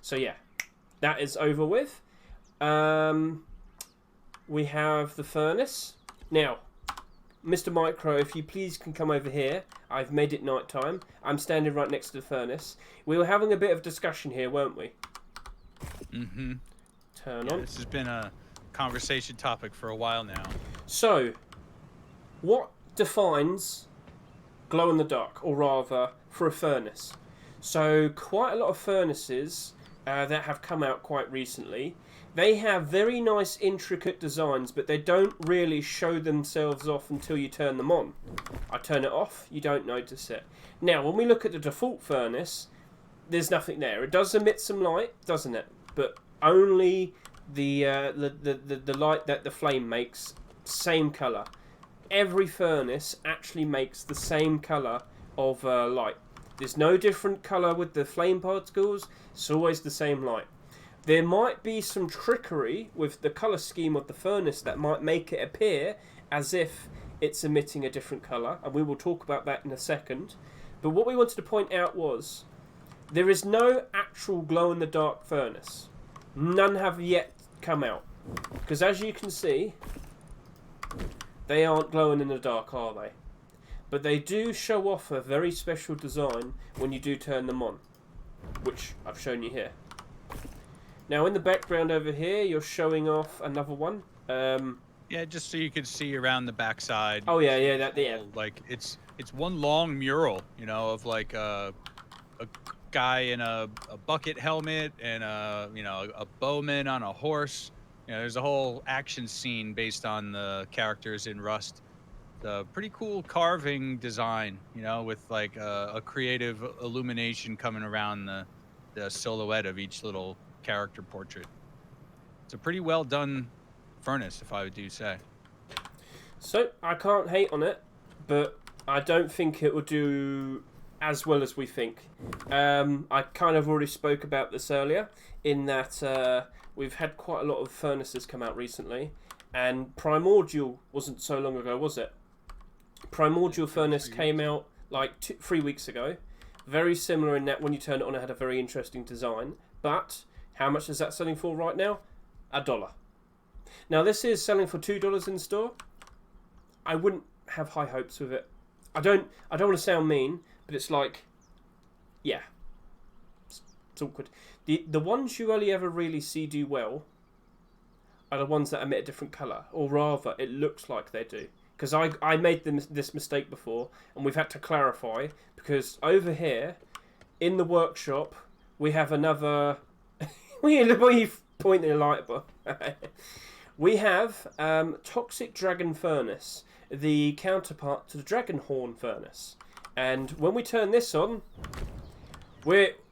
So yeah, that is over with. We have the furnace. Now, Mr. Micro, if you please can come over here. I've made it night time. I'm standing right next to the furnace. We were having a bit of discussion here, weren't we? Mm-hmm. Turn on. This has been a conversation topic for a while now. So, what defines glow in the dark, or rather, for a furnace? So, quite a lot of furnaces that have come out quite recently, they have very nice, intricate designs, but they don't really show themselves off until you turn them on. I turn it off, you don't notice it. Now, when we look at the default furnace, there's nothing there. It does emit some light, doesn't it? But only the light that the flame makes, same colour. Every furnace actually makes the same colour of light. There's no different colour with the flame particles. It's always the same light. There might be some trickery with the colour scheme of the furnace that might make it appear as if it's emitting a different colour, and we will talk about that in a second. But what we wanted to point out was there is no actual glow-in-the-dark furnace. None have yet come out. Because as you can see, they aren't glowing in the dark, are they? But they do show off a very special design when you do turn them on, which I've shown you here. Now in the background over here, you're showing off another one. Yeah, just so you could see around the backside. Oh yeah, that yeah. Like it's one long mural, of like a guy in a bucket helmet and a bowman on a horse. There's a whole action scene based on the characters in Rust. A pretty cool carving design, with like a creative illumination coming around the silhouette of each little character portrait. It's a pretty well done furnace, if I do say. So I can't hate on it, but I don't think it will do as well as we think. I kind of already spoke about this earlier, in that we've had quite a lot of furnaces come out recently, and Primordial wasn't so long ago, was it? Primordial furnace came out like 3 weeks ago. Very similar in that when you turn it on, it had a very interesting design. But how much is that selling for right now? $1. Now this is selling for $2 in store. I wouldn't have high hopes with it. I don't want to sound mean, but it's like, yeah, it's awkward. The ones you only ever really see do well are the ones that emit a different colour, or rather, it looks like they do. Because I made this mistake before, and we've had to clarify, because over here, in the workshop, we have another... What are you pointing a light above? We have Toxic Dragon Furnace, the counterpart to the Dragon Horn Furnace. And when we turn this on,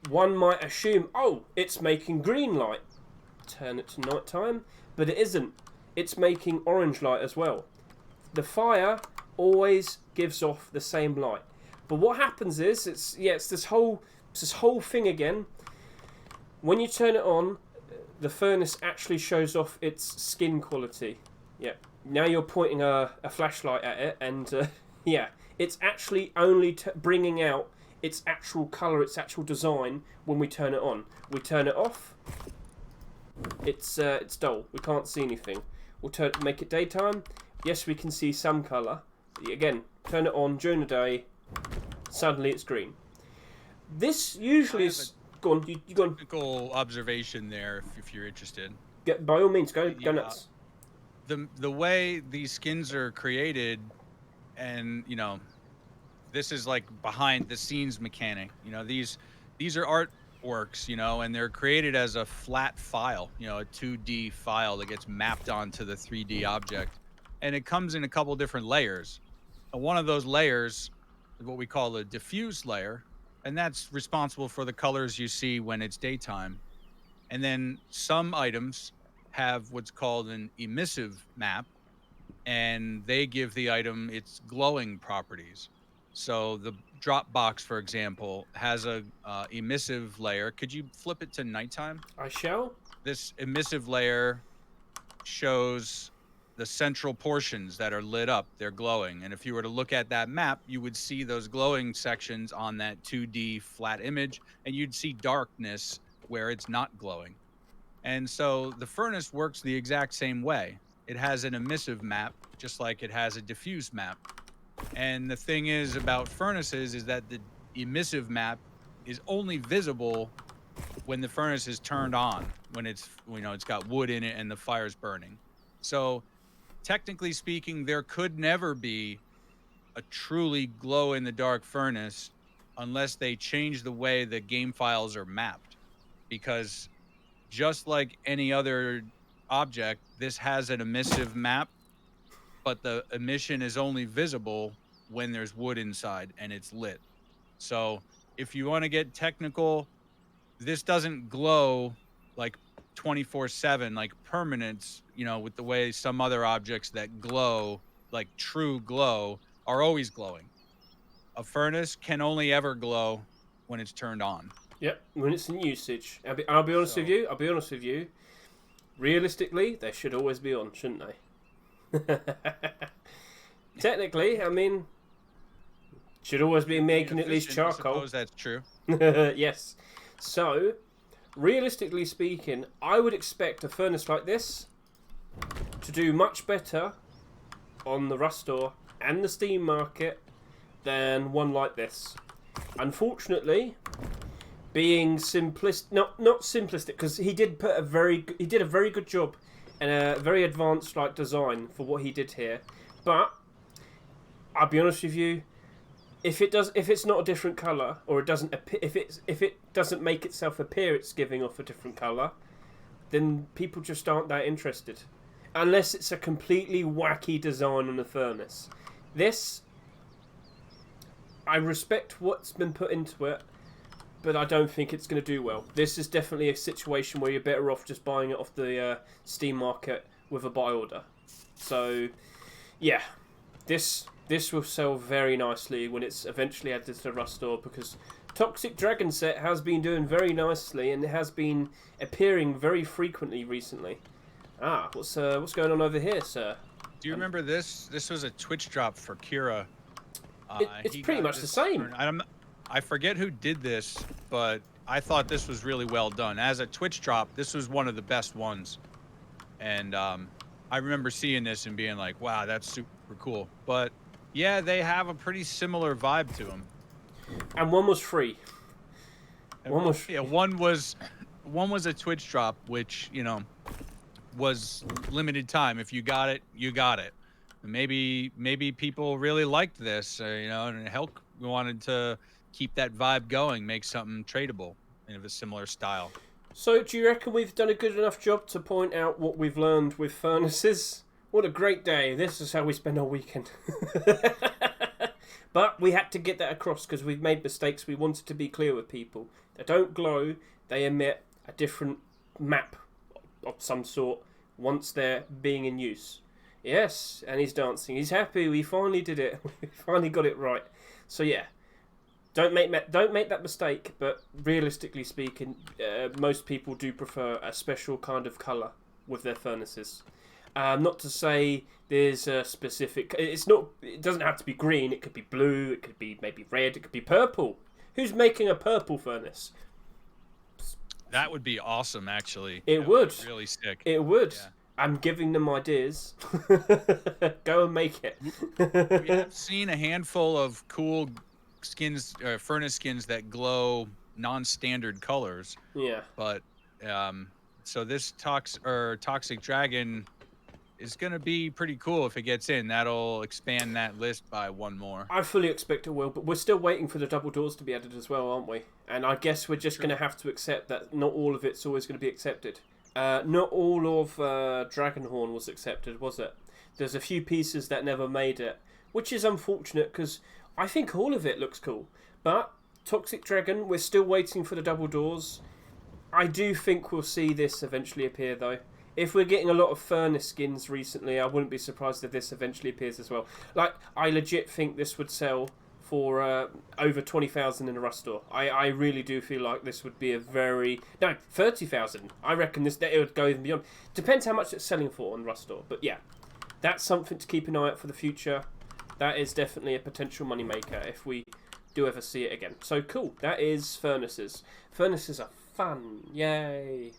one might assume, oh, it's making green light. Turn it to night time, but it isn't. It's making orange light as well. The fire always gives off the same light. But what happens is, it's this whole thing again. When you turn it on, the furnace actually shows off its skin quality. Yeah. Now you're pointing a flashlight at it, and yeah, it's actually only bringing out its actual colour, its actual design when we turn it on. We turn it off, it's dull. We can't see anything. We'll make it daytime. Yes, we can see some colour. Again, turn it on during the day, suddenly it's green. This usually is... Go on, you go on. Technical observation there, if you're interested. By all means, go nuts. The way these skins are created, and this is like behind the scenes mechanic. These are artworks, and they're created as a flat file, a 2D file that gets mapped onto the 3D object. And it comes in a couple different layers. And one of those layers is what we call a diffuse layer, and that's responsible for the colors you see when it's daytime. And then some items have what's called an emissive map, and they give the item its glowing properties. So the drop box, for example, has a emissive layer. Could you flip it to nighttime? I shall. This emissive layer shows the central portions that are lit up. They're glowing. And if you were to look at that map, you would see those glowing sections on that 2D flat image, and you'd see darkness where it's not glowing. And so the furnace works the exact same way. It has an emissive map, just like it has a diffuse map. And the thing is about furnaces is that the emissive map is only visible when the furnace is turned on, when it's got wood in it and the fire's burning. So technically speaking, there could never be a truly glow in the dark furnace unless they change the way the game files are mapped. Because just like any other object, this has an emissive map, but the emission is only visible when there's wood inside and it's lit. So if you want to get technical, this doesn't glow like 24/7, like permanence, with the way some other objects that glow, like true glow, are always glowing. A furnace can only ever glow when it's turned on. Yep, when it's in usage. I'll be honest with you. I'll be honest with you. Realistically, they should always be on, shouldn't they? Technically, I mean, should always be making at least charcoal. I suppose that's true. Yes. So, realistically speaking, I would expect a furnace like this to do much better on the Rustore and the Steam market than one like this. Unfortunately, being simplistic, not simplistic, because he did a very good job and a very advanced design for what he did here. But I'll be honest with you, if it's not a different color, or it doesn't if it doesn't make itself appear it's giving off a different color, then people just aren't that interested, unless it's a completely wacky design on the furnace. This, I respect what's been put into it, but I don't think it's going to do well. This is definitely a situation where you're better off just buying it off the Steam market with a buy order. So, yeah, this will sell very nicely when it's eventually added to the Rustore, because Toxic Dragon set has been doing very nicely and it has been appearing very frequently recently. What's going on over here, sir? Do you remember this? This was a Twitch drop for Kira. It's pretty much the same. I forget who did this, but I thought this was really well done. As a Twitch drop, this was one of the best ones. And I remember seeing this and being like, wow, that's super cool. But yeah, they have a pretty similar vibe to them. And one was free. One was a Twitch drop, which, was limited time. If you got it, you got it. Maybe people really liked this, and Helk wanted to keep that vibe going, make something tradable in a similar style. So, do you reckon we've done a good enough job to point out what we've learned with furnaces? What a great day. This is how we spend our weekend. But we had to get that across because we've made mistakes. We wanted to be clear with people. They don't glow. They emit a different map of some sort once they're being in use. Yes, and he's dancing. He's happy. We finally did it. We finally got it right. So yeah, don't make that mistake. But realistically speaking, most people do prefer a special kind of colour with their furnaces. Not to say there's a specific. It doesn't have to be green. It could be blue. It could be maybe red. It could be purple. Who's making a purple furnace? That would be awesome, actually. It would. Be really sick. It would. Yeah. I'm giving them ideas. Go and make it. We have seen a handful of cool skins, furnace skins that glow non-standard colors. Yeah. But so this Toxic Dragon is going to be pretty cool if it gets in. That'll expand that list by one more. I fully expect it will, but we're still waiting for the double doors to be added as well, aren't we? And I guess we're just going to have to accept that not all of it's always going to be accepted. Not all of Dragonhorn was accepted, was it? There's a few pieces that never made it, which is unfortunate because I think all of it looks cool. But Toxic Dragon, we're still waiting for the double doors. I do think we'll see this eventually appear, though. If we're getting a lot of furnace skins recently, I wouldn't be surprised if this eventually appears as well. I legit think this would sell for over 20,000 in a Rustore. I really do feel like this would be a 30,000. I reckon it would go even beyond. Depends how much it's selling for on Rustore. But yeah, that's something to keep an eye out for the future. That is definitely a potential moneymaker if we do ever see it again. So cool. That is furnaces. Furnaces are Fun. Yay.